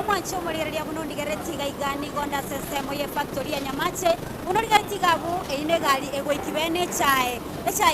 mwancho murigereria buno ndigeretiga igani gonda sesemo ye factory ya Nyamache buno ndigeretiga bu ine gali ego ikibene chae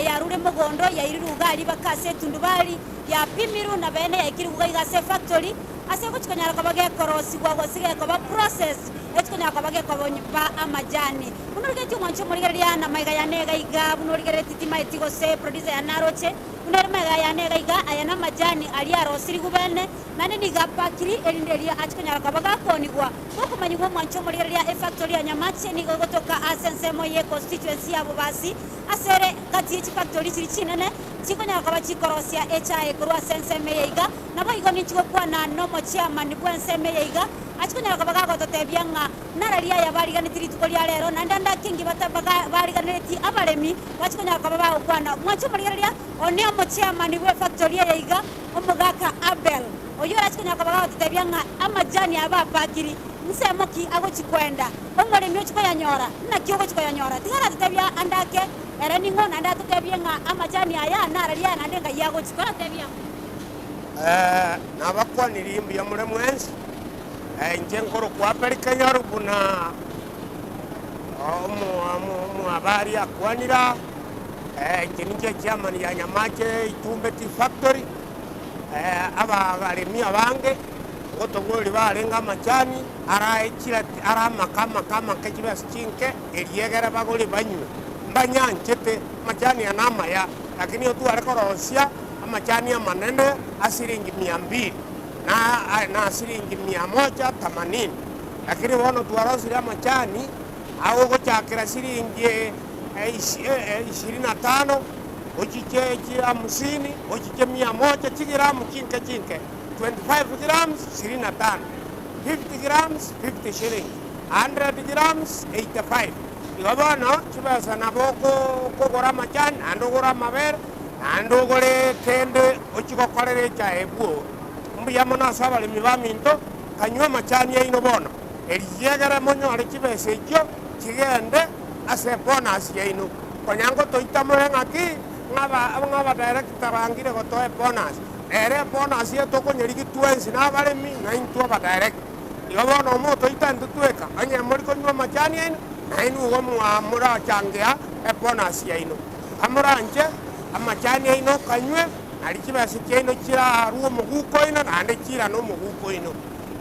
ya rure mugondo ya iriruga ali bakase tundubali ya pimiru na bene ya ikiriruga igase factory ase kuchikonyara kabage korosi kwa gosige kwa process etukonyara kabage kwa ba amajani buno ndigeretiga mwancho murigereria na maiga ya nega iga buno ndigereti tima etigo se producer ya naroche buno maiga ya nega iga ayana majani ali arosiri gubene nani nigapakiri elinderia achikonyara kabaga konigwa kukumanyigwa mwancho murigereria factory ya Nyamache nigo gotoka asensemo ye constituency ya bubasi asere kati y'iki factory kiri kinene kikonyara kaba kikorosia HI kurwa senseme yeiga nabo igo nikigo kwana nomo chairman bwenseme yeiga achikonyara kabaga gototebia nga nararia ya bariganitiri tukoria rero nandanda kingi batabaga bariganiti abaremi bachikonyara kaba kwana mwancho murigereria onio mo chairman bwe factory yeiga omugaka Abel oyo achikonyara kabaga gototebia nga amajani aba pakiri nsemo ki ago chikwenda omuremi ochiko yanyora na kiyogo chiko yanyora tigara tutebia andake era ningo nanda tutebia nga amajani aya nararia na ndenga yago chiko tutebia nabakwa nirimbi ya mure mwenzi nje nkoro kwa perika yarubuna mu abari akwanira nje ninje chairman ya Nyamache Itumbe Tea Factory abagaremi abange otogori barenga amajani aramakama kekibasi kinke eriegera bagori banywe mbanyanchete majani anamaya lakini otu arekorosia amajani amanene asiringi 200 na asiringi 180 lakini wono tuarosire amajani au gochakira siringi 25 ochiche 50 ochiche 100 chigiramu kinke 25 grams, 25. 50 grams, 50 shillings. 100 grams, 85. Iwabono, chibasa na boko kogora majani, ando gora maber, ando gore tende, ochiko korere cha ebuo. Mbiyamo na sabali mibaminto, kanywa majani ya inobono. Eriyegere monyo ale chibasa icho, chigende, ase bonus ya ino. Konyango toitamore ngaki, ngaba director bangire gotoe bonus. Ere bonus ye toko nyerigi tuensi na baremi na intua ba direct yobono moto itandu tueka anye muri konywa majani eno na inu go muamura changea bonus ye ino amura anje amajani eno kanywe ali kibasi keno kira ruo muguko ino na ande kira no muguko ino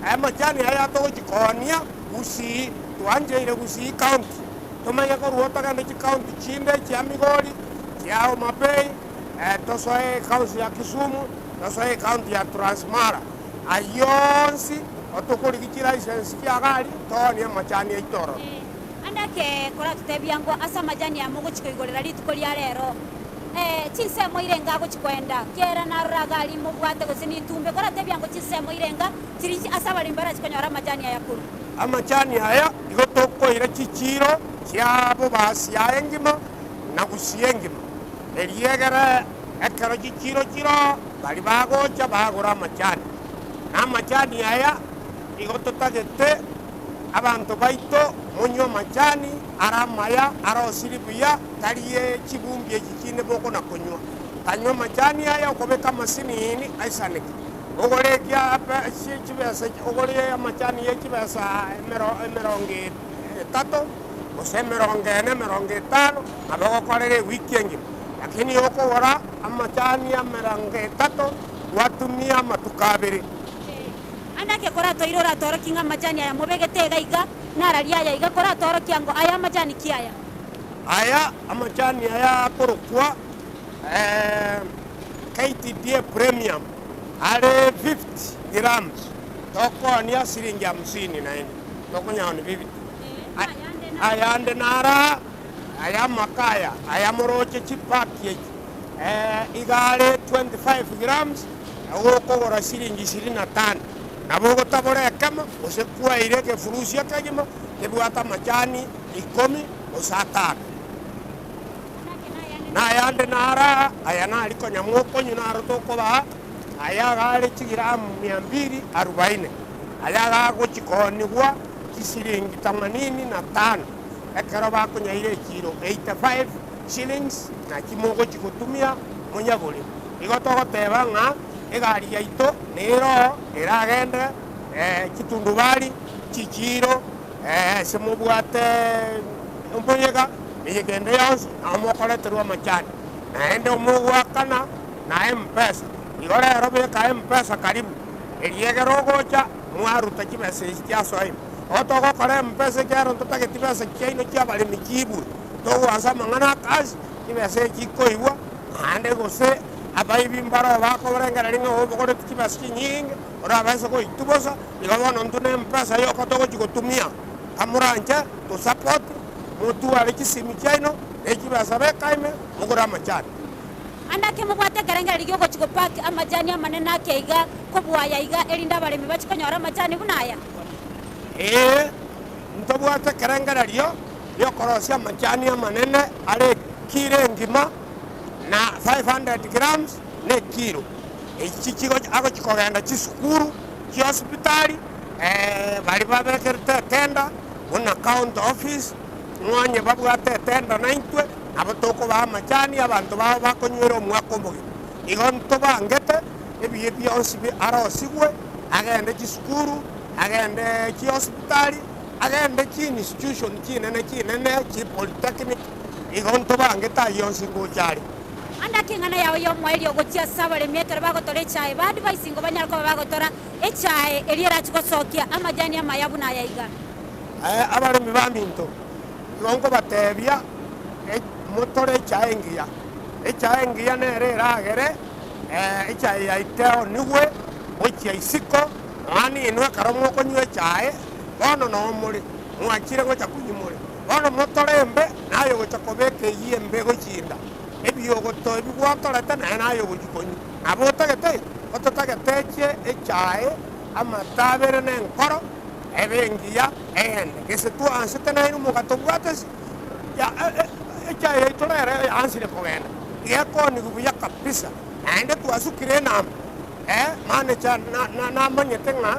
amajani aya to chikonia usi tuanje ile usi county tomanya ko ruo taka ne county chinde chiamigori chiao mapei tosoe county ya Kisumu nasoe county ya Transmara ayonsi otokori kichira license ya gari toni amachani itoro andake kora tutebia ngo asa majani ya mugo chikoigorera litukoria rero chinsemo irenga go chikwenda kera na ragali mu bwate go sini tumbe kora tebia ngo chinsemo irenga chiri asa bali mbara chikonyora majani ya kuru amachani aya igotoko ire chichiro cyabo basi ya engima na gusiyengima eriegera ekero chichiro chiro bali bagocha bagora amachani na amachani aya igototagete abantu baito monyo amachani aramaya arosiribuya tariye chibumbye chikine boko na konywa kanywa amachani aya ukobeka masinini aisaneka ogorekia apa chibesa ogore amachani ye chibesa emeronge tato meronge tano abago korere weekend lakini yoko wara amachani ya merange tato watumia matukabiri andake kora to irora toro kinga majani ya mobegete gaiga nararia ya iga kora toro kiango aya majani kiaya aya amachani aya korokwa KTDA premium ale 50 grams toko ni asiringi 50 na ini toko nyao ni 50 aya ande nara aya makaya aya moroche chipaki igale 25 grams awoko gora siringi 25 nabogo tabore kama osekua ireke furusia kagima kebuata majani 10 osata na yande nara aya na aliko nyamoko nyunaro toko ba aya gale chigiramu 240 aya gago chikoni gwa kisiringi 85 ekero bako nyaire kilo 85 shillings na kimogo chikutumia munyaguri igotogoteba nga egari yaito nero eragende kitundubali chichiro simubwate umbuyiga miyigende yonsi namukoleterwa amachani naende omugwakana na mpesa igo rero beka mpesa karibu eriegera ogocha mwaruta chibesa eki chiasoime otogokora mpesa kero ntotageti besa kiaino chiabaremi chibure togwansa amang'ana akasi chibesa eki koigwa naende gose abaibi mbaro bakoborengera ring'e obogoreti chibesa chinyinge orabesa goitubosa igo bono ntune mpesa yoko togochigotumia kamuranche tusupport motware chisimi chiaino echibesa bekaime mogora amachani andake mubwate kerengera rigiogo chigopaki amajani amanene akeiga kobwaya iga erinda abaremi bachikonyora amajani bunaya ntobwate kerengera rio riokorosia amachani amanene are kire ngima na 500 grams ne kilo echichigo agochikogenda chisukuru chihospitali bari babekerete tenda on account office mwanye babwate tenda naintwe abo tokoba amachani abantu babo bakonywera omwaka omogima igo ntobangete ebiye byonsi arosigwe agende chisukuru agende chihospitali agende chiinstitution chinene chipolytechnic igo ntobangete ayonsi ngochari andake ng'ana yawe yomwaeli ogochiasa abaremi ekero bagotora echae baadvaisingo banyara koba bagotora echae eri erachigosokia amajani amaya bunaya iga abaremi baminto igo nkobatebia motore echae engiya nere eragere echae yaiteo nigwe gochia isiko ng'ani inwe ekero mogokonywa echae bono nomore mwachire gocha kunyimore bono motore embe nayo gocha kobeka eyie embe gochinda ebiogoto ebigwatorete naye nayo gochikonywa nabo otagete ototagete echae amata abere na enkoro ebe engiya egende gese twansete naino mogato bwatesi echae yaito rero yansire kogenda igekonigu buya kabisa naende twasukire enamba manager namanyete ng'a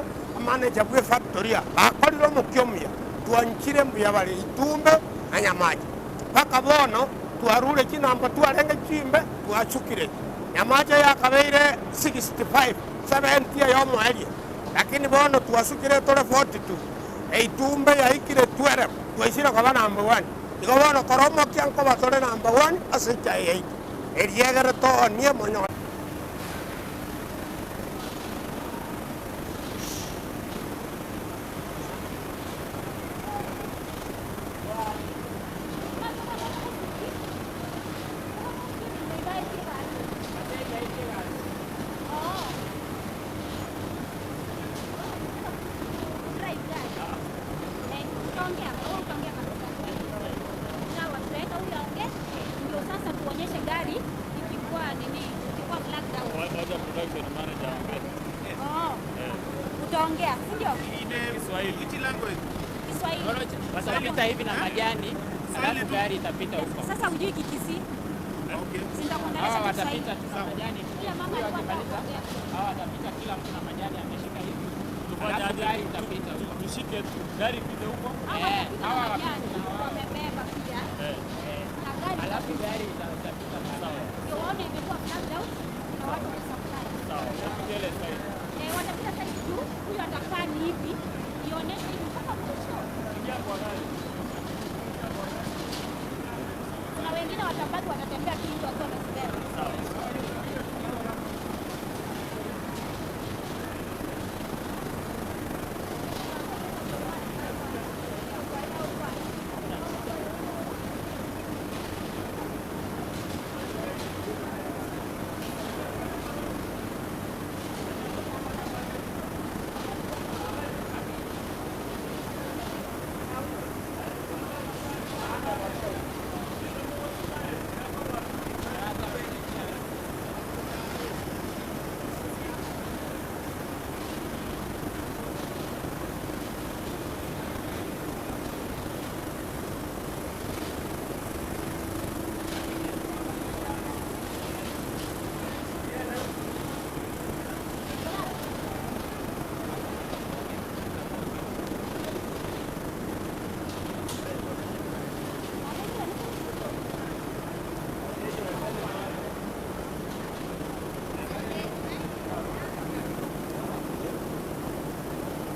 manager bwa efactoria bakorire omokia omuya twanchire mbuya bare itumbe na nyamache mpaka bono twarure chinamba twarenge chimbe twachukire nyamache yakabeire 65 70 eyomwaeria lakini bono twasukire tore 42 eitumbe yaikire 12 twaisire koba number 1 igo bono koromokia nkoba tore number 1 ase echae yaito eriegere toonie monyo utaongea ndio Kiswahili. Kiswahili Watapita hivi na majani, alafu gari itapita huko. sasa hujui kikisi Okay. sitakuongelesha Hawa Kiswahili watapita tu na majani. kila mama Huyo alikuwa akimaliza, anaongea hawa watapita kila mtu na majani ameshika hivi. Tufanye Alafu aje? gari itapita huko. Tushike gari pite huko. hawa wanapita hawa na majani wamebeba pia na gari Alafu gari itapita sawa. ndio waone imekuwa flagged out na watu wa supply Sawa. Tupige side. watapita sasa juu huyu atakaa ni hivi ionyeshe hivi mpaka mwisho Ingia kwa gari. kuna wengine watabaki watatembea tu nje wakiwa wamezibeba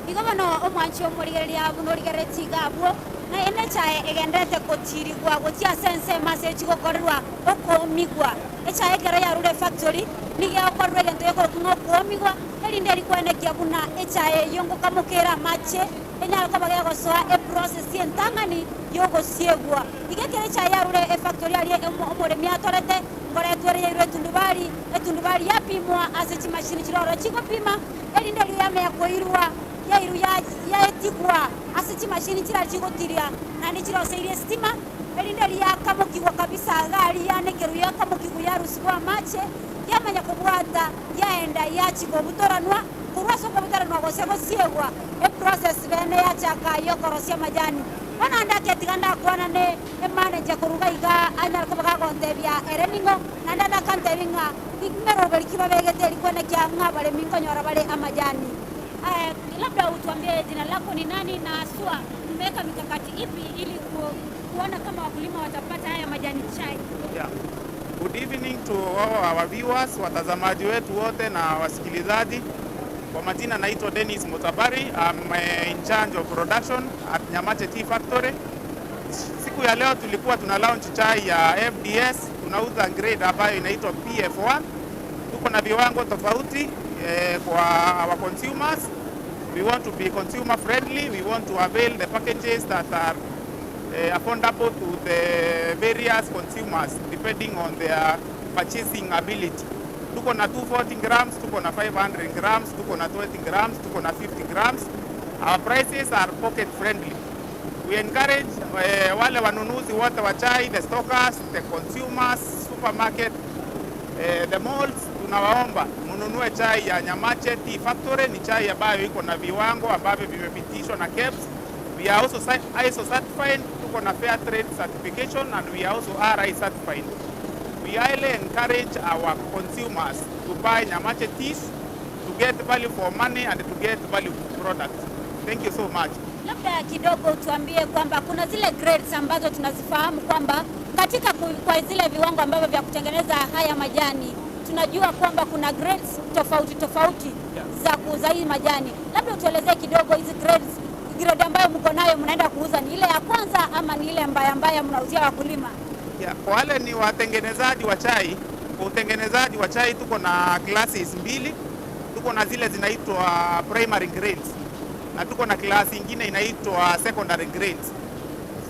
igobano omwanchi omurigereria bunorigereti gabwo na ene chae egendete kochirigwa gotia sense message gokorwa okomigwa echae gero ya rule factory nigia okorwa gento yoko kuno komigwa erinde rikwene kia kuna echae yongo kamukera mache enyalo kabage gosoa e process entangani yogo siegwa igekere chae ya rule factory ali omuremi atorete ngore twere yire etundubari yapimwa asechi machine chiroro chikopima erinde riyame yakoirwa yairu ya etikwa asechi machine chira chigotiria nani chiro seirie stima erinde riya kamukigwa kabisa gari yanekeru ya kamukigwa ya ruswa mache yamanya kubwata yaenda yachigo butoranwa kurwaso kubutoranwa gosego siegwa e process bene ya chaka yokorosia majani wana ndake tiganda kwana ne manager kuruga iga anyar kubaga gontebia ereningo nanda kanteringa ikmero balikiba begete likone kya ngabale minkonyora bale amajani labda utuambie jina lako ni nani na aswa mmeweka mikakati ipi ili kuona kama wakulima watapata haya majani chai? Yeah. Good evening to all our viewers, watazamaji wetu wote na wasikilizaji. Kwa majina naitwa Dennis Mutabari. I'm in charge of production at Nyamache Tea Factory. Siku ya leo tulikuwa tuna launch chai ya FDS. Tunauza grade ambayo inaitwa PF1. Tuko na viwango tofauti kwa our consumers. We want to be consumer friendly. We want to avail the packages that are affordable to the various consumers depending on their purchasing ability. Tuko na 240 grams, tuko na 500 grams, tuko na 20 grams, tuko na 50 grams. Our prices are pocket friendly. We encourage wale wanunuzi wote wa chai, the stockers, the consumers, supermarket, the malls, tunawaomba mununue chai ya Nyamache Tea Factory. Ni chai ambayo iko na viwango ambavyo vimepitishwa na KEBS. We are also ISO certified, tuko na fair trade certification, and we are also RI certified. We highly encourage our consumers to buy Nyamache teas to get value for money and to get value products. Thank you so much. Labda kidogo tuambie kwamba kuna zile grades ambazo tunazifahamu kwamba katika kwa zile viwango ambavyo vya kutengeneza haya majani tunajua kwamba kuna grades tofauti za kuuza hii majani. Labda utuelezee kidogo hizi grade ambayo mko nayo mnaenda kuuza ni ile ya kwanza ama ni ile ambayo mnauzia wakulima? Yeah, kwa wale ni watengenezaji wa chai, kwa utengenezaji wa chai tuko na classes mbili. Tuko na zile zinaitwa primary grades na tuko na class nyingine inaitwa secondary grades.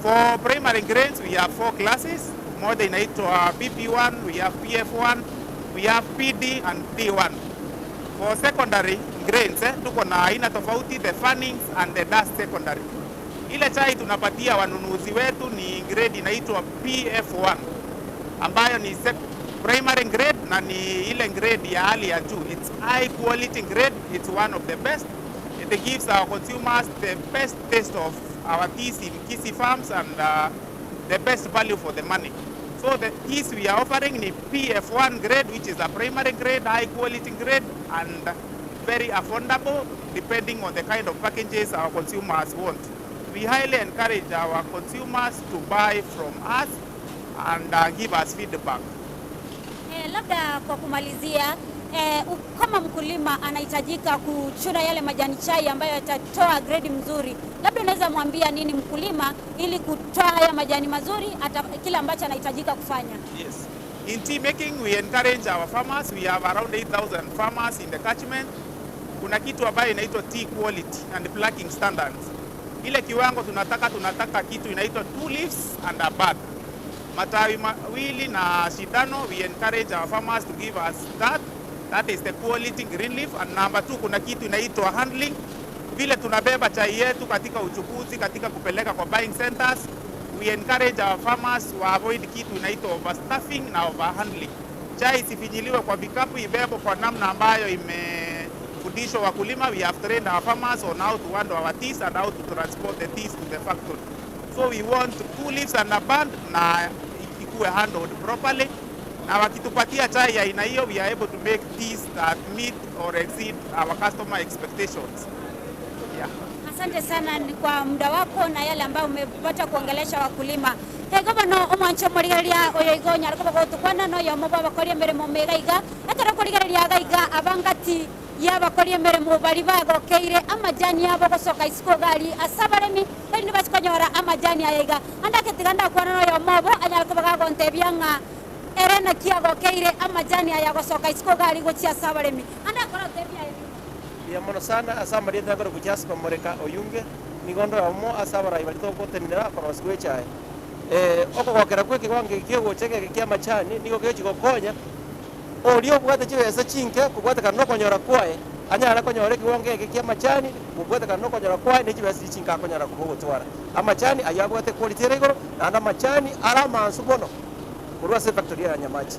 For primary grades we have 4 classes. Moja inaitwa PP1, we have PF1, we have PD and D1. For secondary grades tuko na aina tofauti, the fannings and the dust secondary. Ile chai tunapatia wanunuzi wetu ni grade inaitwa PF1 ambayo ni primary grade na ni ile grade ya hali ya juu. It's high quality grade, it's one of the best. It gives our consumers the best taste of our teas in Kisii farms and the best value for the money. So the teas we are offering is PF1 grade, which is a primary grade, high quality grade and very affordable depending on the kind of packages our consumers want. We highly encourage our consumers to buy from us and give us feedback. Labda kwa kumalizia, kama mkulima anahitajika kuchuna yale majani chai ambayo yatatoa grade mzuri, labda unaweza mwambia nini mkulima ili kutoa haya majani mazuri kile ambacho anahitajika kufanya? Yes. In tea making we encourage our farmers. We have around 8,000 farmers in the catchment. Kuna kitu ambayo inaitwa tea quality and plucking standards. Ile kiwango tunataka kitu inaitwa 2 leaves and a bud. Matawi mawili na shindano. We encourage our farmers to give us that. That is the quality green leaf. And number 2, kuna kitu inaitwa handling. Vile tunabeba chai yetu katika uchukuzi, katika kupeleka kwa buying centers. We encourage our farmers to avoid kitu inaitwa overstuffing na overhandling. Chai isifinyiliwe kwa vikapu, ibebo kwa namna ambayo imefundishwa wakulima. We have trained our farmers on how to handle our teas and how to transport the teas to the factory. So we want 2 leaves and a bud na ikuwe handled properly. Na wakitupatia chai ya aina hiyo, we are able to make teas that meet or exceed our customer expectations. Yeah. Asante sana kwa muda wako na yale ambayo umepata kuongelesha wakulima. Gavana omwancho murigeria oyoigonya ariko bagotukwana no yo mubaba kori mbere mu megaiga ekara kurigeria gaiga abangati y'abakora emirimo bari bagokeire amajani yabo gosoka isiko gali ase abaremi bari nibakonyora amajani ayaiga ande agetiga ndakwana noyo mobo anyara koba gagontebia ng'a ere naki agokeire amajani aya gosoka isiko gali gochia ase abaremi ande akora tebia ya mono sana asa marieta ngoro kuchaspa moreka oyunge nigondo omo asa barai bali to kotenera kono sikuechae oko gokera kweke gwange kiegocheke kia machani nigo kechigo konya olio bwate chibesa chinke kubwate kana konyora kwae anyara konyora kiwange kia machani kubwate kana konyora kwae ne chibesa chinka konyora kubotwara amachani ayabwate quality regoro na machani alama ansubono kurwa se factory ya Nyamache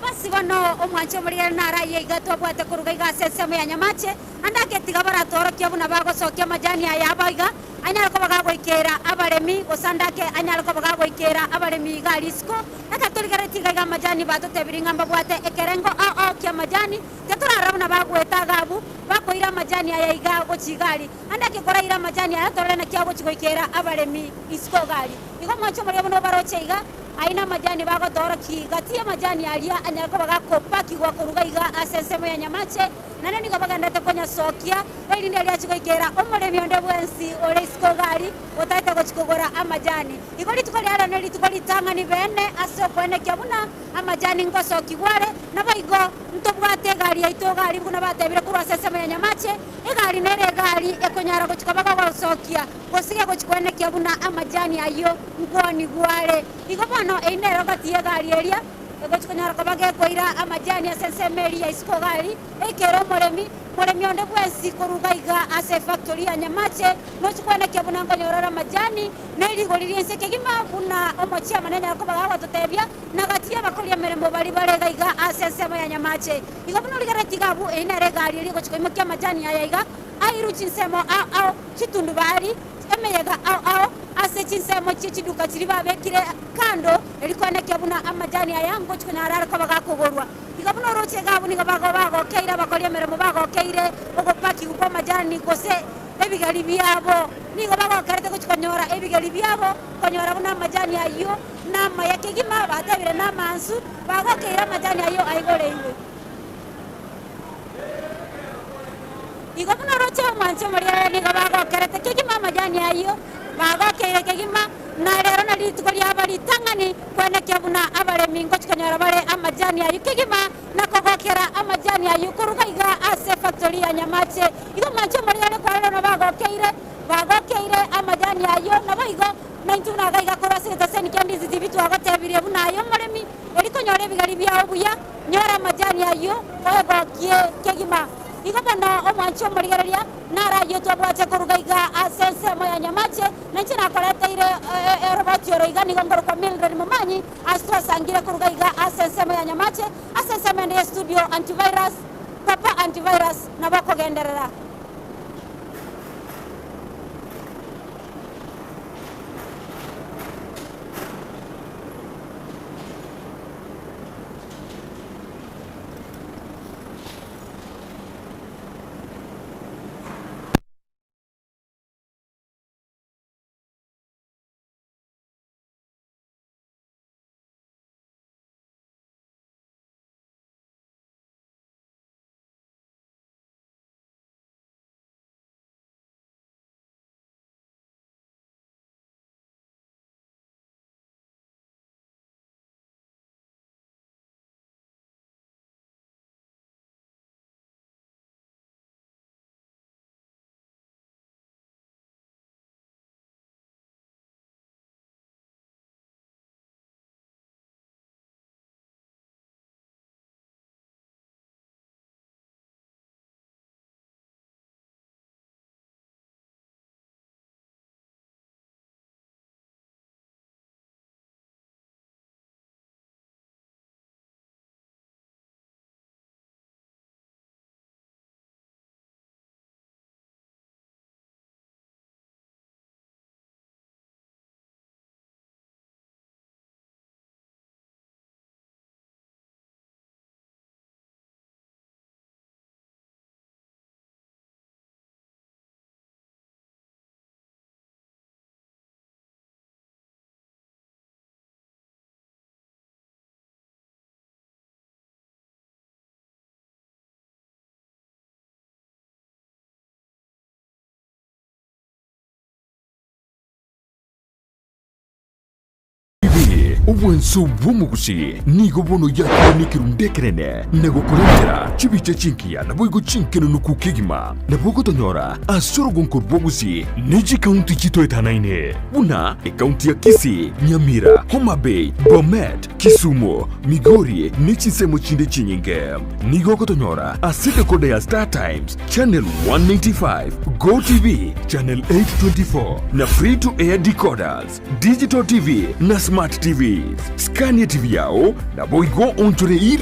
basi bono omwancho muri nara yeiga twabwate kuruga iga sesemo ya Nyamache andagetiga baratorokia buna bagosokia majani aya abaiga anyara ko bagagoikera abaremi gosandake anyara ko bagagoikera abaremi galisco akatoligaretiga iga majani batotebiringa mbabwate ekerengo ao kia majani teturara buna bagweta gabu bakoira majani aya iga gochigari andake kora ira majani aya torena kia gochigoikera abaremi isco gali igo mwancho muri bono baroche iga aina majani bago toroki gatia majani alia anyako baga kopaki gwa kuruga iga asensemo ya Nyamache nane nigo baga ndate konya sokia eri ndi alia chikoikera omoremi onde bwensi ole isko gali otaita gochikogora amajani igoli tukoli ala neli tukoli tanga ni bene aso kwene kyabuna amajani ngosoki bware nabaigo ntobwate gali aito gali buna batebire kurwa asensemo ya Nyamache egali nere gali ekonyara gochikobaga gosokia gosige gochikwene kyabuna amajani ayo ngoni gware igobano einero gatie gali eria egochikonyara kobage koira amajani asensemeri ya isiko gali ekero moremi onde bwensi koruga iga ase factory ya Nyamache no chikwene kyabuna ngonyorora majani neligo liliense kegima buna omochia manene akobaga watotebia na gatie bakolia merembo bali balega iga asensemo ya Nyamache igobano ligaretiga bu einere gali eri gochikoimokia majani aya iga airu chinsemo ao chitundu bali emeyega ao ase chinsemo chichiduka chiri babekire kando elikwane kyabuna amajani ayango chikunyarara ko bagakogorwa igabuna roche gabu nigo bago keira bakolia meremo bago keire ogopaki uko majani gose ebigali byabo nigo bago karete ko chikonyora ebigali byabo konyora buna amajani ayo nama yakegima batebire namansu bago keira amajani ayo aigoreire igabuna roche mancho maria nigo bago karete kegima majani ayo bagokeire kegima na rero na litukoli abali tangani kwene kyabuna abaremi ngo chikanyara bare amajani ayo kegima na kogokera amajani ayo kuruga iga ase factory ya Nyamache igo mancho muri rero kwa rero bagokeire amajani ayo na baigo naintuna gaiga korase taseni kyandizi zibitu agotebire buna ayo muremi eriko nyore bigali bya obuya nyora amajani ayo ogokie kegima igabana omwancho murigereria nara yetu abwache kuruga iga asensemo ya Nyamache nanchina koleteire erobatioro iga nigongoro kwa Mildred Mumanyi astra sangire kuruga iga asensemo ya Nyamache asensemo ndi studio antivirus papa antivirus nabako genderera Obwenso bw'omugusi nigo bono yakiranikiru ndekerene nagokorentera chibiche chinkia naboigo chinkeno nukukigima nabogotonyora asorogonkor bwogusi neji kaunti chito etanaine buna ekaunti ya Kisii, Nyamira, Homa Bay, Bomet, Kisumu, Migori nechisemo chinde chinyinge nigogotonyora asika kode ya Star Times Channel 195, Go TV Channel 824 na free to air decoders, Digital TV na Smart TVs. Scania TV yao na boigo onchore iri